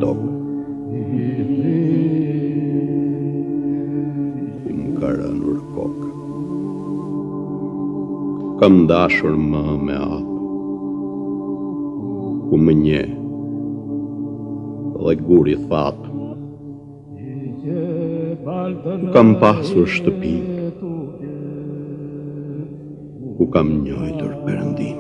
tokë. Më ka rënur kokë. Kam dashur më me apë, ku më nje, dhe guri thapë. Kam pasur shtëpi, ku kam njojtur Perëndin.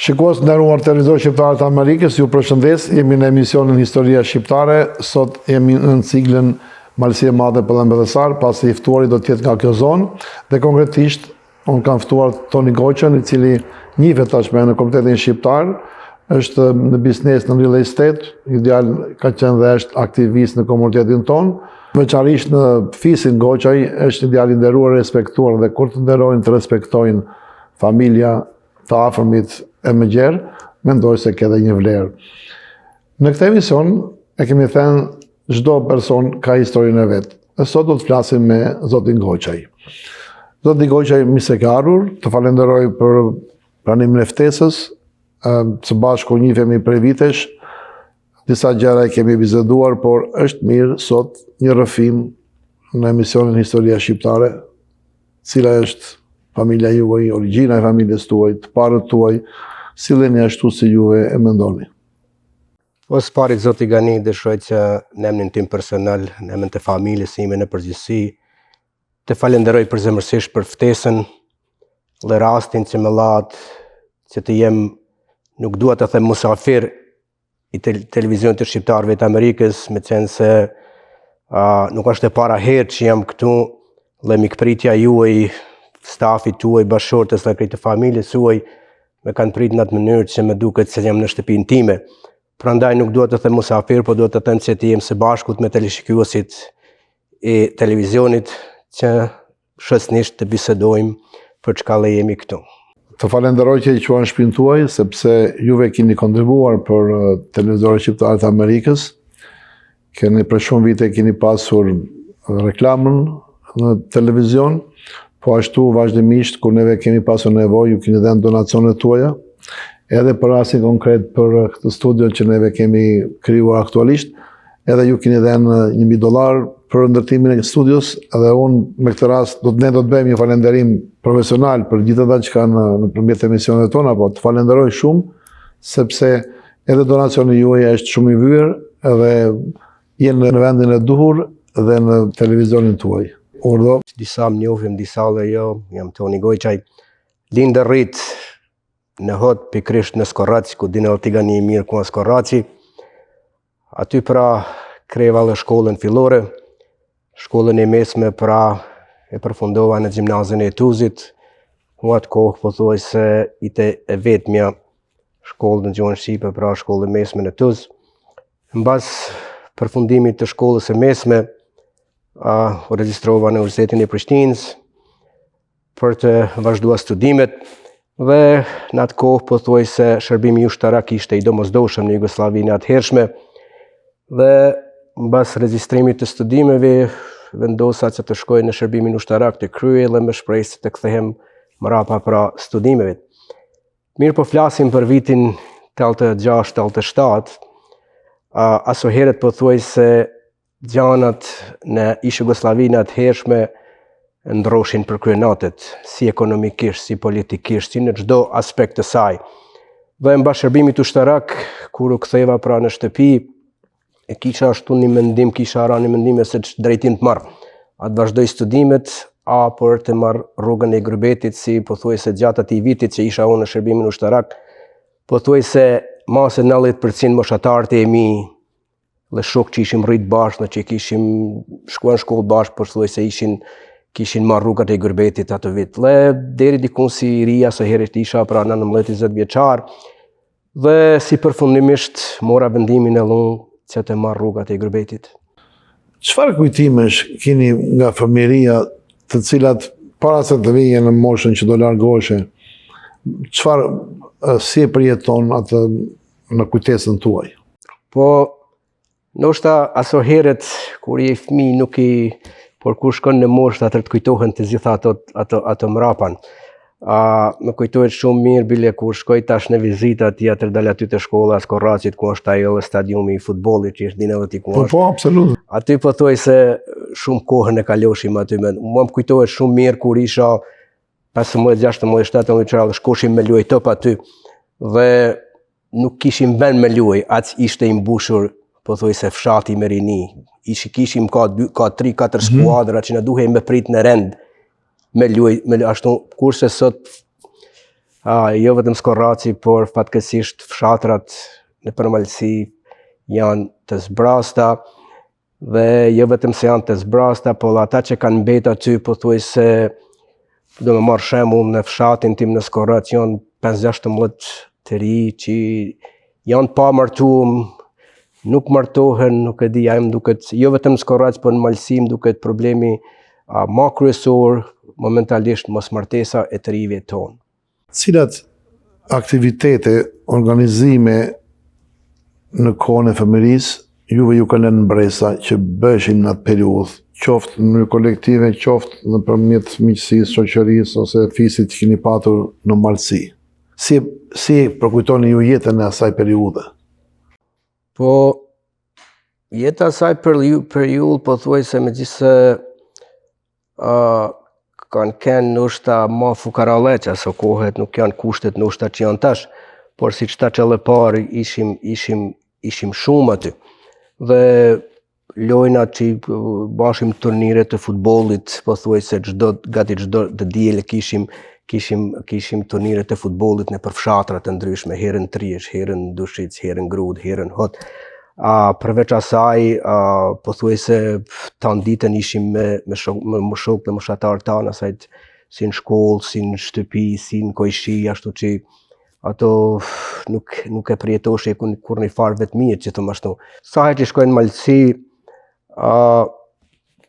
Shikues të nderuar televizor shqiptar të Amerikës, ju përshëndes, jemi në emisionin Historia Shqiptare, sot jemi në ciklin Malësi e Madhe për Mbledhesar, pasi i ftuari do të jetë nga kjo zonë, dhe konkretisht unë kam ftuar Toni Goqën, i cili njihet tashmë në Komitetin Shqiptar, është në biznes në real estate, ideal ka qenë dhe është aktivist në komunitetin tonë, veçanërisht në fisin Goqaj, është ideal i nderuar, respektuar dhe kur të nderojnë të respektojnë familja të afërmit e më gjerë, mendoj se ka edhe një vlerë. Në këtë emision e kemi thënë çdo person ka historinë e vet. E sot do të flasim me zotin Goqaj. Zoti Goqaj, mirë se ke ardhur, të falenderoj për pranimin e ftesës. Së bashku njihemi prej vitesh, disa gjëra e kemi biseduar, por është mirë sot një rrëfim në emisionin Historia Shqiptare, cila është familja juaj, origjina e familjes tuaj, të parët tuaj, silleni ashtu si juve e mendoni. Së pari, zoti Gani, dëshiroj që në emrin tim personal, në emrin të familjes ime në përgjithësi, të falenderoj përzemërsisht për ftesën dhe rastin që më lat që të jem, nuk dua të them musafir i televizionit të shqiptarëve të Amerikës, me qenë se nuk është e para herë që jam këtu dhe mikpritja juaj, stafi tuaj, bashkëshortës dhe krejtë familjes tuaj me kanë pritë në atë mënyrë që më duket se jam në shtëpinë time. Prandaj nuk duhet të them musafir, por duhet të them që të jem së bashkut me teleshikuesit e televizionit që shoqërisht të bisedojmë për çka le jemi këtu. Të falenderoj që i quan shtëpinë tuaj, sepse juve keni kontribuar për televizorët shqiptarë të Amerikës. Keni për shumë vite keni pasur reklamën në televizion, po ashtu vazhdimisht kur neve kemi pasur nevojë, ju keni dhënë donacionet tuaja, edhe për rastin konkret për këtë studio që neve kemi krijuar aktualisht, edhe ju keni dhënë $1.000 për ndërtimin e studios, edhe unë me këtë rast ne do të bëjmë një falënderim profesional për gjithë ata që kanë nëpërmjet emisioneve tona, po të falenderoj shumë sepse edhe donacioni juaj është shumë i vyer edhe jeni në vendin e duhur dhe në televizionin tuaj. Urdo. Disa më njohim, disa dhe jo, jam Toni Goqaj, lindë rrit në hot pikrisht në Skorraci, ku dinë ti Gani mirë ku në Skorraci. Aty pra kreva dhe shkollën fillore, shkollën e mesme pra e përfundova në gjimnazin e Tuzit, ku atë kohë po thuaj se ite e vetmja shkollë në gjuhën shqipe, pra shkollën mesme në Tuz. Mbas përfundimit të shkollës e mesme, u regjistrova në Universitetin e Prishtinës për të vazhduar studimet dhe në atë kohë po thuaj se shërbimi ushtarak ishte i domosdoshëm në Jugosllavinë atëhershme dhe mbas regjistrimit të studimeve vendosa që të shkoj në shërbimin ushtarak të kryej dhe më shpreh se të kthehem mrapa pra studimeve. Mirë po flasim për vitin 86-87, aso herët po thuaj se gjanat në Jugosllavinë atëhershme ndroshin për kryenatet, si ekonomikisht, si politikisht, si në çdo aspekt të saj. Dhe mbas shërbimit ushtarak, kur u ktheva pra në shtëpi, e kisha ashtu një mendim, kisha ra një mendim se drejtim të marr. A të vazhdoj studimet, apo të marr rrugën e Grybetit, si po thuaj se gjatë atij vitit që isha unë në shërbimin ushtarak, po thuaj se ma se 90% moshatarët e mi, dhe shok që ishim rrit bashkë, që kishim shkuar në shkollë bashkë, por thuaj se kishin marrë rrugat e Gërbetit atë vit. Dhe deri dikun si ria, së herët isha pra 19-20 vjeçar, dhe si përfundimisht mora vendimin e lunë që të marrë rrugat e Gërbetit. Çfarë kujtimesh keni nga fëmijëria, të cilat para se të vijë në moshën që do largoheshe, çfarë si e përjeton atë në kujtesën tuaj? Po, ndoshta aso herët kur je fëmijë nuk i, por kur shkon në moshë atër të kujtohen të gjitha ato mrapan. Më kujtohet shumë mirë bile kur shkoj tash në vizita aty atër dal aty të shkolla Skorracit ku është ajo stadiumi i futbollit që është dinëve ti ku është. Po, absolut. Aty po thuaj se shumë kohën e kaloshim aty. Mua më kujtohet shumë mirë kur isha 15, 16, 17 vjeçar, shkoshim me luaj top aty dhe nuk kishim vend me luaj, aq ishte i mbushur, po thuaj se fshati me rini. Kishim ka 3-4 skuadra që na duhej me prit në rend me luaj, ashtu kurse sot jo vetëm Skorraci, por fatkeqësisht fshatrat në përmalësi janë të zbrasta dhe jo vetëm se janë të zbrasta, por ata që kanë mbet aty, po thuaj se do me marrë shembull në fshatin tim në Skorrac janë 5-16 të ri që janë pa martuar, nuk martohen, nuk e di, jam duket, jo vetëm në Skorrac, por në Malësim duket problemi ma kryesor momentalisht mosmartesa e të rive tonë. Cilat aktivitete, organizime në kohën e fëmijërisë juve ju kanë lënë mbresa që bëshin në atë periudhë, qoftë në kolektive, qoftë nëpërmjet miqësisë, shoqërisë ose fisit që keni patur në Malësi? Si përkujtoni ju jetën e asaj periudhe? Po, jeta asaj periudhë, po thuaj se megjithëse kanë kënë ndoshta ma fukaraleq aso kohet, nuk janë kushtet ndoshta që janë tash, por si qëta që parë ishim shumë aty. Dhe lojna që bashim turnire të futbollit, po thuaj se gati çdo të diel kishim turnire të futbollit në përfshatra të ndryshme, herën Trish, herën Dushic, herën Grud, herën Hot. Përveç asaj, po thuaj se tanë ditën ishim me shokë dhe moshatarë tanë, asajt si në shkollë, si në shtëpi, si në kojshi, ashtu që ato nuk e përjetoshe kur një farë vetë mirë që të më ashtu. Sa herë që shkojnë në Malësi,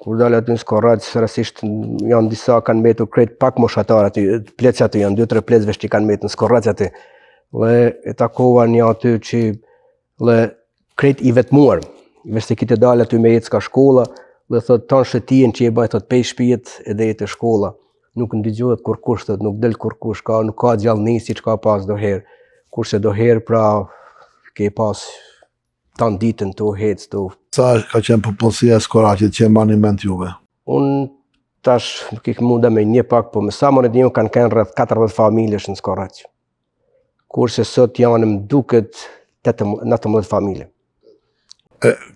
kur dalë aty në Skorrac, rasisht janë disa kanë mbetur krejt pak moshatarë aty, plecë aty janë 2-3 plecëve që kanë mbetur në Skorrac aty. Dhe e takova një aty që krejt i vetmuar, veç se kite dalë aty me jetë s'ka shkolla, dhe thot tanë shëtien që e baj thot pej shpijet edhe jetë e shkolla. Nuk ndëgjohet kur kush, thot, nuk del kur kush, nuk ka gjallënisi që ka pas do herë. Kurse do herë pra ke pas tanë ditën të hecë të. Sa ka qenë popullsia e Skorracit që e monument juve? Unë tash nuk i munda me një pak, po me sa më në dimë kanë kënë rreth 40 familjesh në Skorrac. Kurse sot janë më duket 19 familje.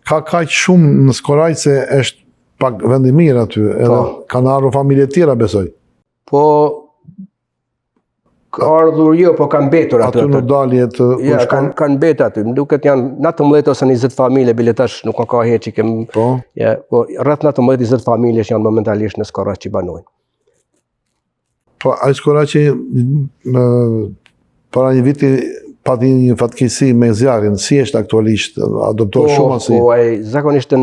Ka kaq shumë në Skorraq se është pak vend i mirë aty, edhe kanë ardhur familje tjera besoj. Po ka ardhur jo, po kanë betur aty. Aty në dalje të ja, kanë betur aty. Më duket janë 19 ose 20 familje, bile tash nuk ka herë që kem. Po. Ja, po rreth 19-20 familje që janë momentalisht në Skorraq që banojnë. Po ai Skorraqi para një viti pati një fatkeqësi me zjarrin, si është aktualisht, adoptohet shumë asi? Po, zakonisht në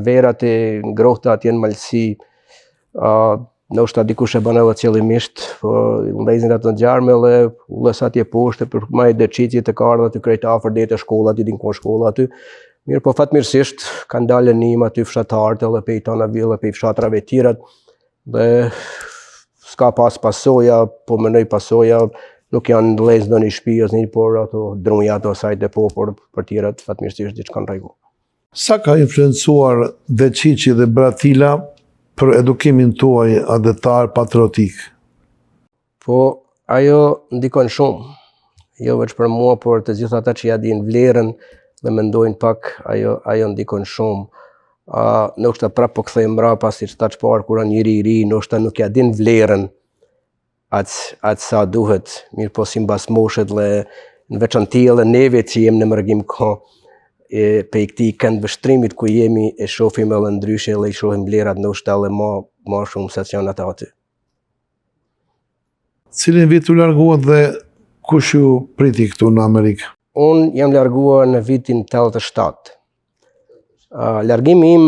verat e ngrohta atje në Malësi, ndoshta dikush e bën edhe qëllimisht, po ndezin ato ngjarme dhe ulles atje poshtë për më dërçitje të kardha aty krejt afër deri te shkolla, aty din ku është shkolla aty. Mirë, po fatmirësisht kanë dalë nim aty fshatarët edhe pe Tanaville dhe pe fshatrave të tjera dhe s'ka pas pasoja, po mënoj pasoja nuk janë ndëlezë në një shtëpi ose një, por ato drunja ato sajt e po, por për tjerat fatmirësisht diçka në rregull. Sa ka influencuar Deçiçi dhe Bratila për edukimin tuaj adhetar patriotik? Po, ajo ndikon shumë. Jo vetëm për mua, por të gjithë ata që ja dinë vlerën dhe mendojnë pak, ajo ndikon shumë. Ndoshta prapë po kthej mbrapa siç tash parë kur njëri i ri, ndoshta nuk ja din vlerën atë sa duhet, mirë po si mbas moshet dhe në veçanti edhe neve që jemi në mërgim ka pe i këtij kënd vështrimit ku jemi e shohim edhe ndryshe edhe i shohim vlerat ndoshta edhe ma shumë se që janë ata aty. Cilin vit u larguat dhe kush ju priti këtu në Amerikë? Unë jam larguar në vitin 87. Largimi im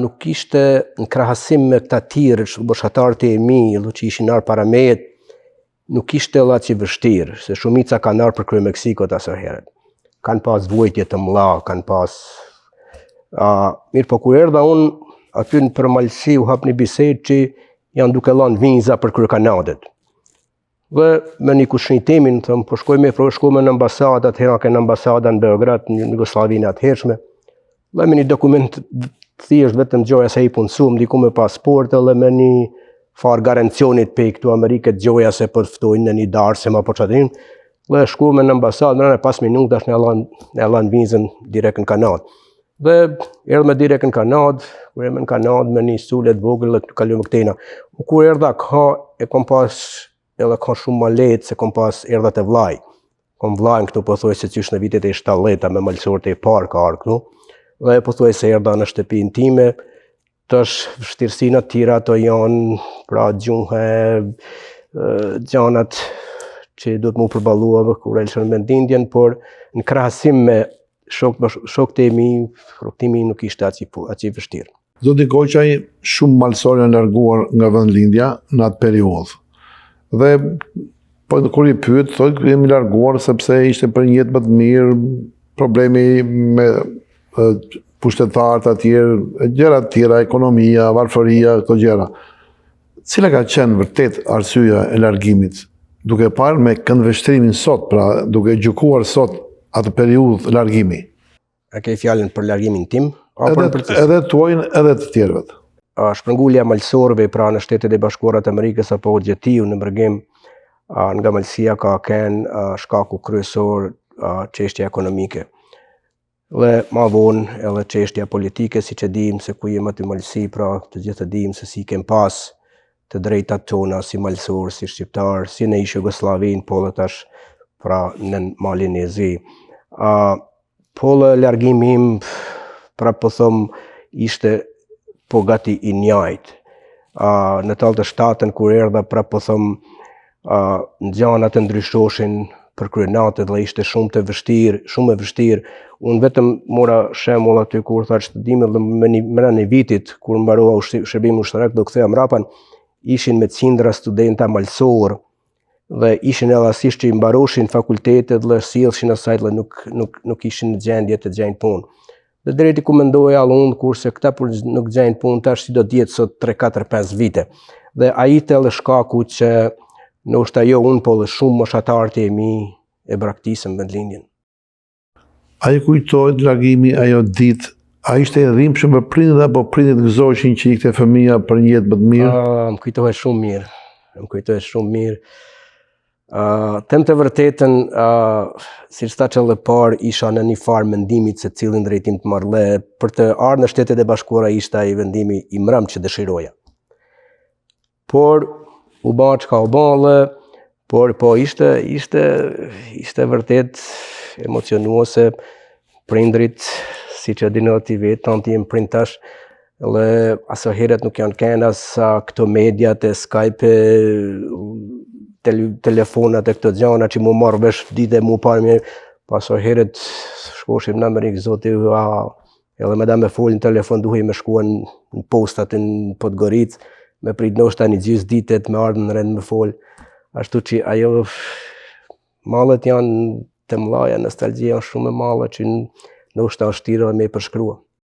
nuk ishte në krahasim me këta tjerë bashkëtarët e mi, që ishin ardhur para meje, nuk ishte edhe aq i vështirë, se shumica kanë ardhur për krye Meksikot asherët. Kanë pas vojtje të mëdha, kanë pas mirë, po kur erdha unë aty në përmalsi u hap një bisedë që janë duke lënë viza për krye Kanadët. Dhe me një kushnitemin, thëmë, po shkojme në ambasadë, atëherë ke në ambasada në Beograd, në Jugoslavinë atëhershme, dhe me një dokument thjesht vetëm gjoja se i punësum, diku me pasport, dhe me një farë garancionit pe këtu Amerikët gjoja se po të ftojnë në një darë, se ma po qatin, dhe shkojme në ambasadë, në 5 minuta është në lanë vizën direkt në Kanadë. Dhe erdhme direkt në Kanadë, kur erdhme në Kanadë me një sulet vogël dhe kaluam këtejna. Kur erdha ka, e kom pas edhe ka shumë më lehtë se kom pas erdhat e vllaj. Kom vllajën këtu po thuaj se qysh në vitet e 70 me malësorët e parë ka ardhur këtu. Dhe po thuaj se erdha në shtëpinë time, tash vështirësinë të tjera ato janë pra gjuhë, gjanat që duhet mu përballua kur elshën me ndindjen, por në krahasim me shokët e mi, rrugtimi nuk ishte aq i vështirë. Zoti Goqaj, shumë malësorë janë larguar nga vendlindja në atë periudhë. Dhe po kur i pyet, thotë jemi larguar sepse ishte për një jetë më të mirë, problemi me pushtetarët atjerë, gjëra të tjera, ekonomia, varfëria, këto gjëra. Cila ka qenë vërtet arsyeja e largimit? Duke parë me këndvështrimin sot, pra duke gjykuar sot atë periudhë largimi. A ke fjalën për largimin tim? Edhe tuajin, edhe të tjerëve. Shpërngulja malësorëve pra në Shtetet e Bashkuara të Amerikës apo gjetiu në mërgim nga malësia ka kenë shkaku kryesor çështja ekonomike. Dhe ma vonë edhe çështja politike, siç e dim se ku jemi aty malësi, pra të gjithë e dim se si kem pas të drejtat tona si malësor, si shqiptar, si në ish Jugosllavinë, po dhe tash pra në Malin e Zi. Po dhe largimi im, pra po thom, ishte po gati i njajtë. Në 87-ën kur erdha, pra po thom, ngjanat e ndryshoshin për kryenatët dhe ishte shumë e vështirë. Unë vetëm mora shembull aty kur thash të dimë dhe mëna një vitit kur mbarova shërbimi ushtarak do ktheha mrapan, ishin me qindra studenta malësor dhe ishin edhe asisht që i mbaroshin fakultetet dhe sjellshin asaj dhe nuk ishin në gjendje të gjejnë punë. Dhe drejti ku mendoja unë kurse këta nuk gjejnë punë tash si do të jetë sot 3, 4, 5 vite. Dhe ai edhe shkaku që ndoshta jo unë po dhe shumë moshatarët e mi e braktisën vendlindjen. A i kujtojt largimi ajo ditë, a ishte e dhimbshëm për prindit apo prindit gëzoheshin që ikte fëmia për një jetë më të mirë? Më kujtohet shumë mirë. Them të vërtetën, siç thash edhe parë, isha në një farë mendimit se cilin drejtim të marrë, për të ardhur në Shtetet e Bashkuara ishte ai vendimi i mrëm që dëshiroja. Por u bë çka u bë, por po ishte vërtet emocionuese. Prindrit, siç e dinë ti vetë, tanti jem prind tash, dhe asojherët nuk janë kënë as këto mediat e Skype, telefonat e këto gjana që mu marrë vesh dite mu parë mirë, pasojherët shkoshim në Amerikë, zoti, edhe me da me folin telefon duhej me shkuan në postat në Podgoricë, me prit ndoshta një gjysmë ditet me ardhmë në rend me fol, ashtu që ajo mallet janë të mëdha, nostalgjia është shumë e madhe që ndoshta është tira me përshkrua.